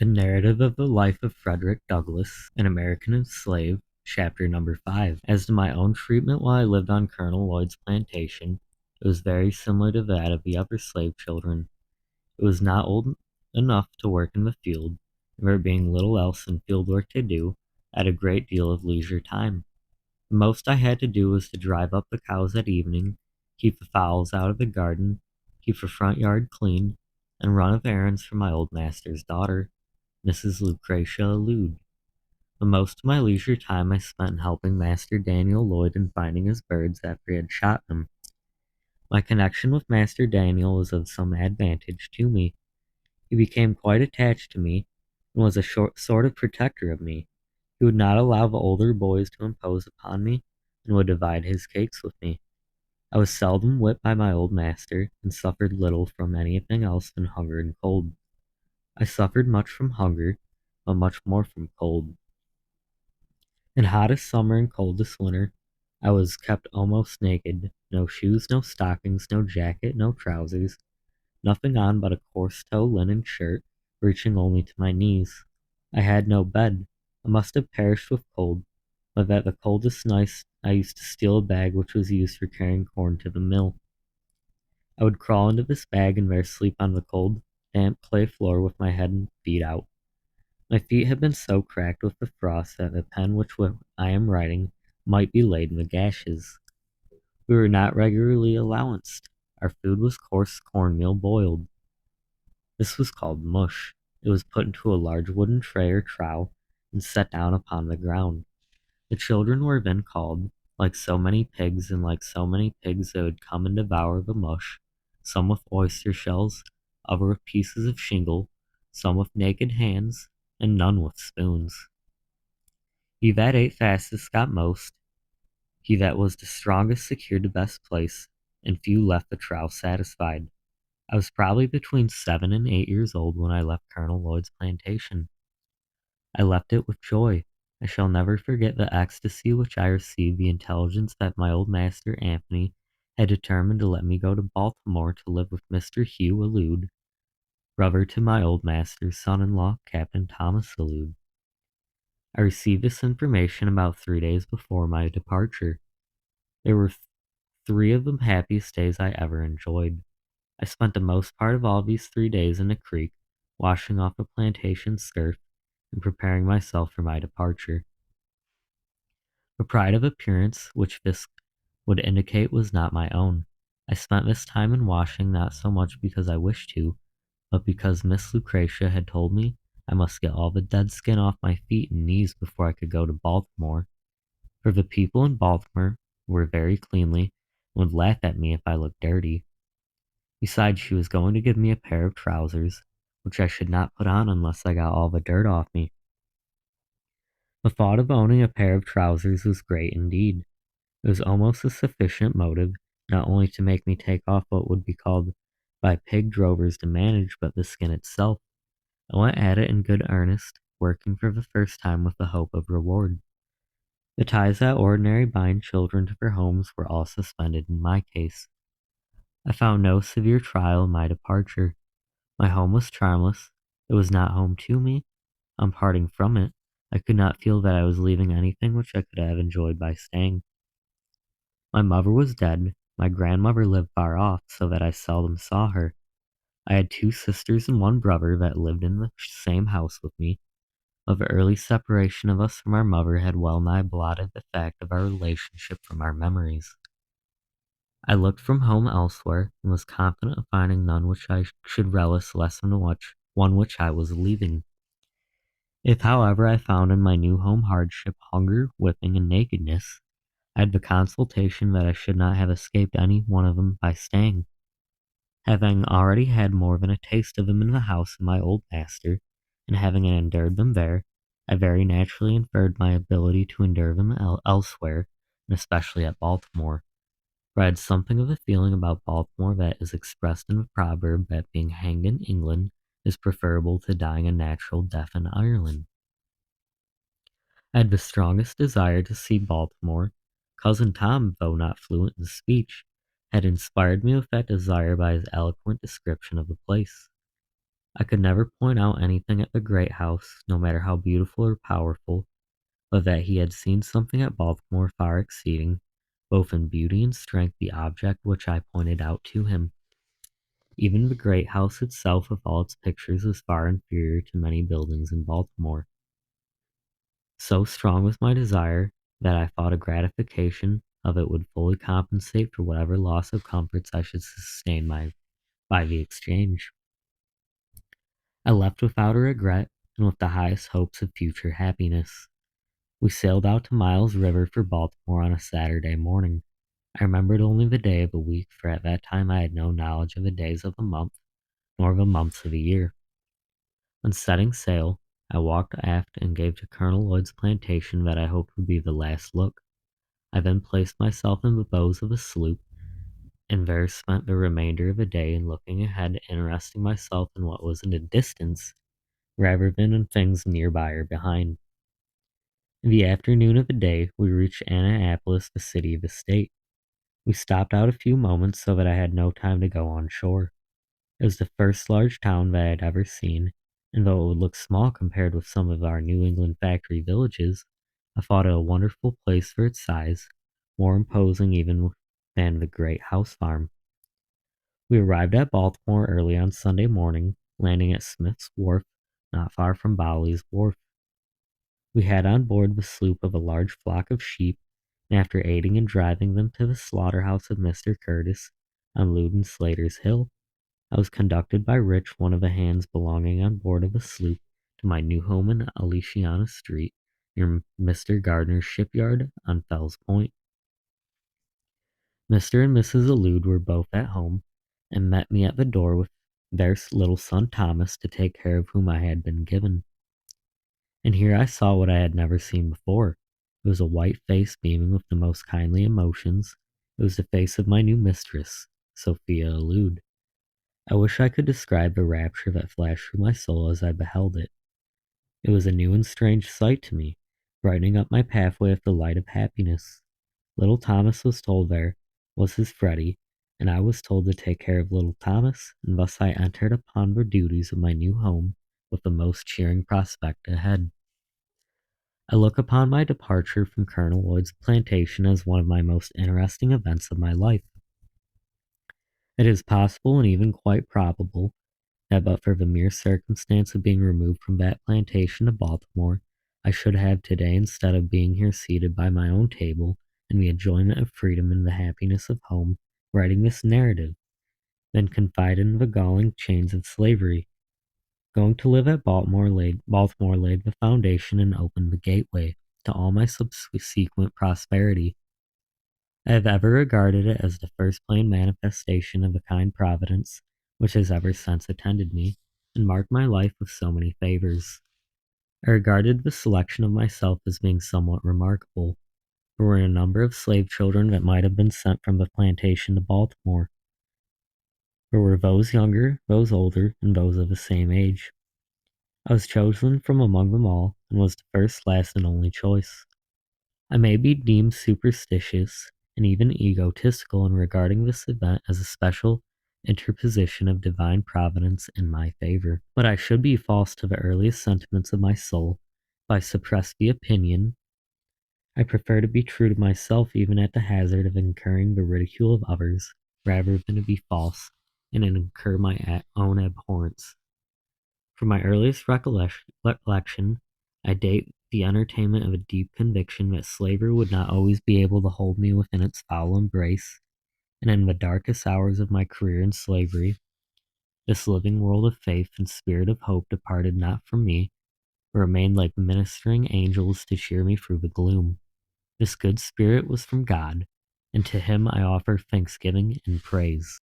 A Narrative of the Life of Frederick Douglass, an American Slave, Chapter Number 5. As to my own treatment while I lived on Colonel Lloyd's plantation, it was very similar to that of the other slave children. It was not old enough to work in the field, and there being little else than field work to do, I had a great deal of leisure time. The most I had to do was to drive up the cows at evening, keep the fowls out of the garden, keep the front yard clean, and run of errands for my old master's daughter, Mrs. Lucretia Allude. The most of my leisure time I spent in helping Master Daniel Lloyd in finding his birds after he had shot them. My connection with Master Daniel was of some advantage to me. He became quite attached to me, and was a sort of protector of me. He would not allow the older boys to impose upon me, and would divide his cakes with me. I was seldom whipped by my old master, and suffered little from anything else than hunger and cold. I suffered much from hunger, but much more from cold. In hottest summer and coldest winter, I was kept almost naked, no shoes, no stockings, no jacket, no trousers, nothing on but a coarse toe linen shirt reaching only to my knees. I had no bed. I must have perished with cold, but at the coldest nights I used to steal a bag which was used for carrying corn to the mill. I would crawl into this bag and there sleep on the cold, damp clay floor with my head and feet out. My feet had been so cracked with the frost that the pen with I am writing might be laden with gashes. We were not regularly allowanced. Our food was coarse cornmeal boiled. This was called mush. It was put into a large wooden tray or trough and set down upon the ground. The children were then called, like so many pigs, and like so many pigs they would come and devour the mush, some with oyster shells, other with pieces of shingle, some with naked hands, and none with spoons. He that ate fastest got most, he that was the strongest secured the best place, and few left the trough satisfied. I was probably between 7 and 8 years old when I left Colonel Lloyd's plantation. I left it with joy. I shall never forget the ecstasy which I received the intelligence that my old master Anthony had determined to let me go to Baltimore to live with Mr. Hugh Allude, brother to my old master's son-in-law, Captain Thomas Allude. I received this information about 3 days before my departure. They were three of the happiest days I ever enjoyed. I spent the most part of all these 3 days in the creek, washing off a plantation skirt and preparing myself for my departure. The pride of appearance which this would indicate was not my own. I spent this time in washing not so much because I wished to, but because Miss Lucretia had told me I must get all the dead skin off my feet and knees before I could go to Baltimore, for the people in Baltimore were very cleanly and would laugh at me if I looked dirty. Besides, she was going to give me a pair of trousers, which I should not put on unless I got all the dirt off me. The thought of owning a pair of trousers was great indeed. It was almost a sufficient motive, not only to make me take off what would be called by pig drovers to manage, but the skin itself. I went at it in good earnest, working for the first time with the hope of reward. The ties that ordinarily bind children to their homes were all suspended in my case. I found no severe trial in my departure. My home was charmless. It was not home to me. On parting from it, I could not feel that I was leaving anything which I could have enjoyed by staying. My mother was dead. My grandmother lived far off, so that I seldom saw her. I had two sisters and one brother that lived in the same house with me. But the early separation of us from our mother had well nigh blotted the fact of our relationship from our memories. I looked from home elsewhere, and was confident of finding none which I should relish less than one which I was leaving. If, however, I found in my new home hardship, hunger, whipping, and nakedness, I had the consolation that I should not have escaped any one of them by staying. Having already had more than a taste of them in the house of my old master, and having endured them there, I very naturally inferred my ability to endure them elsewhere, and especially at Baltimore. For I had something of a feeling about Baltimore that is expressed in the proverb that being hanged in England is preferable to dying a natural death in Ireland. I had the strongest desire to see Baltimore. Cousin Tom, though not fluent in speech, had inspired me with that desire by his eloquent description of the place. I could never point out anything at the great house, no matter how beautiful or powerful, but that he had seen something at Baltimore far exceeding, both in beauty and strength, the object which I pointed out to him. Even the great house itself, with all its pictures, was far inferior to many buildings in Baltimore. So strong was my desire that I thought a gratification of it would fully compensate for whatever loss of comforts I should sustain by the exchange. I left without a regret and with the highest hopes of future happiness. We sailed out to Miles River for Baltimore on a Saturday morning. I remembered only the day of the week, for at that time I had no knowledge of the days of the month, nor of the months of the year. On setting sail, I walked aft and gave to Colonel Lloyd's plantation that I hoped would be the last look. I then placed myself in the bows of a sloop, and there spent the remainder of the day in looking ahead, interesting myself in what was in the distance, rather than in things nearby or behind. In the afternoon of the day, we reached Annapolis, the city of the state. We stopped out a few moments so that I had no time to go on shore. It was the first large town that I had ever seen, and though it would look small compared with some of our New England factory villages, I thought it a wonderful place for its size, more imposing even than the great house farm. We arrived at Baltimore early on Sunday morning, landing at Smith's Wharf, not far from Bowley's Wharf. We had on board the sloop of a large flock of sheep, and after aiding in driving them to the slaughterhouse of Mr. Curtis on Loudon Slater's Hill, I was conducted by Rich, one of the hands belonging on board of the sloop, to my new home in Aliciana Street, near Mr. Gardner's shipyard on Fells Point. Mr. and Mrs. Allude were both at home, and met me at the door with their little son Thomas, to take care of whom I had been given. And here I saw what I had never seen before. It was a white face beaming with the most kindly emotions. It was the face of my new mistress, Sophia Allude. I wish I could describe the rapture that flashed through my soul as I beheld it. It was a new and strange sight to me, brightening up my pathway with the light of happiness. Little Thomas was told there was his Freddie, and I was told to take care of little Thomas, and thus I entered upon the duties of my new home with the most cheering prospect ahead. I look upon my departure from Colonel Lloyd's plantation as one of my most interesting events of my life. It is possible and even quite probable that but for the mere circumstance of being removed from that plantation to Baltimore, I should have today, instead of being here seated by my own table, in the enjoyment of freedom and the happiness of home, writing this narrative, been confided in the galling chains of slavery. Going to live at Baltimore laid the foundation and opened the gateway to all my subsequent prosperity. I have ever regarded it as the first plain manifestation of a kind Providence which has ever since attended me, and marked my life with so many favors. I regarded the selection of myself as being somewhat remarkable. There were a number of slave children that might have been sent from the plantation to Baltimore. There were those younger, those older, and those of the same age. I was chosen from among them all, and was the first, last, and only choice. I may be deemed superstitious and even egotistical in regarding this event as a special interposition of divine providence in my favor, but I should be false to the earliest sentiments of my soul if I suppress the opinion. I prefer to be true to myself even at the hazard of incurring the ridicule of others, rather than to be false and incur my own abhorrence. From my earliest recollection, I date the entertainment of a deep conviction that slavery would not always be able to hold me within its foul embrace, and in the darkest hours of my career in slavery, this living world of faith and spirit of hope departed not from me, but remained like ministering angels to cheer me through the gloom. This good spirit was from God, and to him I offer thanksgiving and praise.